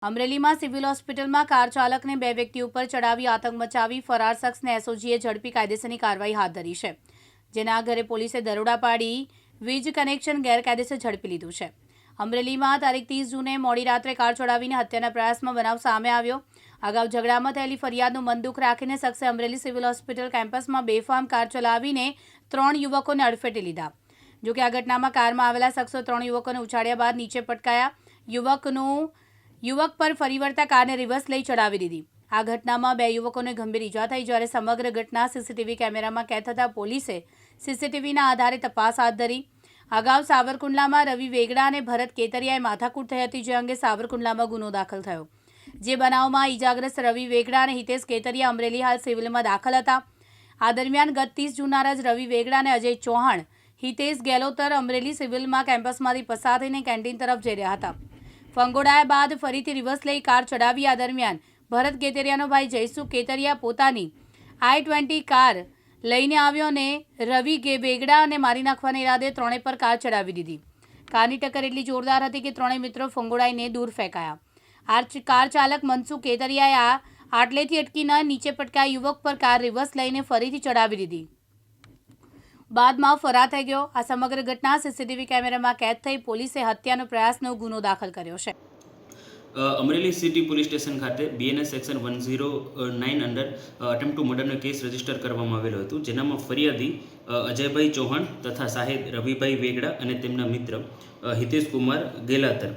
અમરેલીમાં સિવિલ હોસ્પિટલમાં કાર ચાલકને બે વ્યક્તિ ઉપર ચડાવી આતંક મચાવી ફરાર શખ્સને એસઓજીએ ઝડપી કાયદેસરની કાર્યવાહી હાથ ધરી છે. જેના આધારે પોલીસે દરોડા પાડી વીજ કનેક્શન ગેરકાયદેસર ઝડપી લીધું છે. અમરેલીમાં તારીખ 30 જૂને મોડી રાત્રે કાર ચડાવીને હત્યાના પ્રયાસમાં બનાવ સામે આવ્યો. અગાઉ ઝઘડામાં થયેલી ફરિયાદનું મનદુખ રાખીને શખ્સે અમરેલી સિવિલ હોસ્પિટલ કેમ્પસમાં બેફામ કાર ચલાવીને 3 યુવકોને અડફેટે લીધા. જોકે આ ઘટનામાં કારમાં આવેલા શખ્સો 3 યુવકોને ઉછાળ્યા બાદ નીચે પટકાયા. યુવક પર ફરી વળતા કારને રિવર્સ લઈ ચડાવી દીધી. આ ઘટનામાં 2 યુવકોને ગંભીર ઈજા થઈ. જ્યારે સમગ્ર ઘટના સીસીટીવી કેમેરામાં કેદ થતાં પોલીસે સીસીટીવીના આધારે તપાસ હાથ ધરી. અગાઉ સાવરકુંડલામાં રવિ વેગડા અને ભરત કેતરિયાએ માથાકૂટ થઈ હતી, જે અંગે સાવરકુંડલામાં ગુનો દાખલ થયો. જે બનાવમાં ઈજાગ્રસ્ત રવિ વેગડા અને હિતેશ કેતરિયા અમરેલી હાલ સિવિલમાં દાખલ હતા. આ દરમિયાન ગત 30 જૂનના રોજ રવિ વેગડા અને અજય ચૌહાણ, હિતેશ ગેલોતર અમરેલી સિવિલમાં કેમ્પસમાંથી પસાર થઈને કેન્ટીન તરફ જઈ રહ્યા હતા. ફંગોળાયા બાદ ફરીથી રિવર્સ લઈ કાર ચડાવી. આ દરમિયાન ભરત કેતરિયાનો ભાઈ જયસુ કેતરિયા પોતાની i20 કાર લઈને આવ્યો અને રવિ વેગડાને મારી નાખવાના ઈરાદે ત્રણેય પર કાર ચડાવી દીધી. કારની ટક્કર એટલી જોરદાર હતી કે ત્રણેય મિત્રો ફંગોળાઈને દૂર ફેંકાયા. કાર ચાલક મનસુખ કેતરિયાએ આટલેથી અટકીને નીચે પટકાયા યુવક પર કાર રિવર્સ લઈને ફરીથી ચડાવી દીધી. બાદમાં ફરાર થઈ ગયો. આ સમગ્ર ઘટના સીસીટીવી કેમેરામાં કેદ થઈ પોલીસે હત્યાનો પ્રયાસનો ગુનો દાખલ કર્યો છે. અમરેલી સિટી પોલીસ સ્ટેશન ખાતે BNS section 109 under attempt to મર્ડરનો કેસ રજીસ્ટર કરવામાં આવેલો હતો, જેનામાં ફરિયાદી અજયભાઈ ચૌહાણ તથા સાહેબ રવિભાઈ વેગડા અને તેમના મિત્ર હિતેશ કુમાર ગેલાતર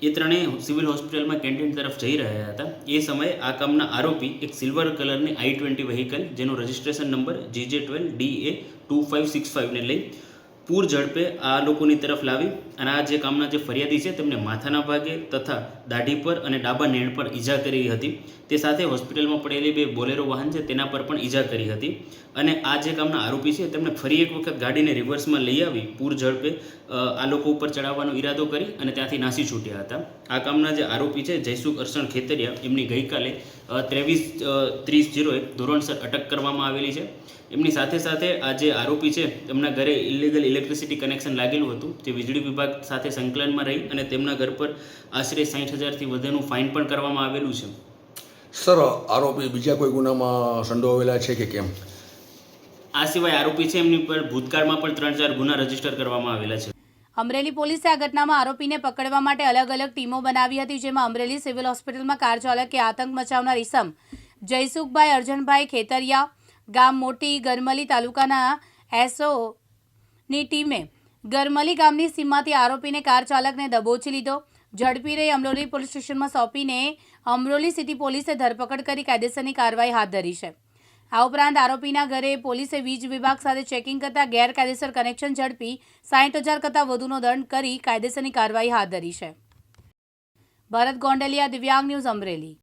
એ ત્રણેય સિવિલ હોસ્પિટલમાં કેન્ટીન તરફ જઈ રહ્યા હતા. એ સમયે આ કામના આરોપી એક સિલ્વર કલરની i20 વ્હીકલ જેનો રજિસ્ટ્રેશન નંબર GJ12DA2565 ને લઈ પૂર ઝડપે આ લોકોની તરફ લાવી અને આ જે કામના જે ફરિયાદી છે તેમને માથાના ભાગે તથા દાઢી પર અને ડાબા નેણ પર ઈજા કરી હતી. તે સાથે હોસ્પિટલમાં પડેલી 2 બોલેરો વાહન છે તેના પર પણ ઈજા કરી હતી. અને આ જે કામના આરોપી છે તેમને ફરી એક વખત ગાડીને રિવર્સમાં લઈ આવી પૂર ઝડપે આ લોકો ઉપર ચડાવવાનો ઈરાદો કરી અને ત્યાંથી નાસી છૂટ્યા હતા. આ કામના જે આરોપી છે જયસુખ અરસણ ખેતરિયા, એમની ગઈકાલે 23/30 ધોરણસર અટક કરવામાં આવેલી છે. એમની સાથે સાથે આ જે આરોપી છે તેમના ઘરે ઇલીગલ ઇલેક્ટ્રિસિટી કનેક્શન લાગેલું હતું, જે વીજળી વિભાગ સાથે સંકલનમાં રહી અને તેમના ઘર પર આશરે 60,000થી વધુનું ફાઇન પણ કરવામાં આવેલું છે. સર, આરોપી બીજા કોઈ ગુનામાં સંડોવાયેલા છે કે કેમ? આ સિવાય આરોપી છે એમની પર ભૂતકાળમાં પણ 3-4 ગુના રજીસ્ટર કરવામાં આવેલા છે. અમરેલી પોલીસે આ ઘટનામાં આરોપીને પકડવા માટે અલગ અલગ ટીમો બનાવી હતી, જેમાં અમરેલી સિવિલ હોસ્પિટલમાં કાર ચાલકે આતંક મચાવનાર ઈસમ જયસુખભાઈ અર્જનભાઈ ખેતરિયા, ગામ મોટી ગરમલી તાલુકાના એસઓની ટીમે ગરમલી ગામની સીમમાંથી આરોપીને કાર ચાલકને દબોચી લીધો. ઝડપી રહી અમરોલી પોલીસ સ્ટેશનમાં સોંપીને અમરોલી સિટી પોલીસે ધરપકડ કરી કાયદેસરની કાર્યવાહી હાથ ધરી છે. આ ઉપરાંત આરોપીના ઘરે પોલીસે વીજ વિભાગ સાથે ચેકિંગ કરતા ગેરકાયદેસર કનેક્શન ઝડપી 60,000 કરતાં વધુનો દંડ કરી કાયદેસરની કાર્યવાહી હાથ ધરી છે. ભરત ગોંડલિયા, દિવ્યાંગ ન્યૂઝ, અમરેલી.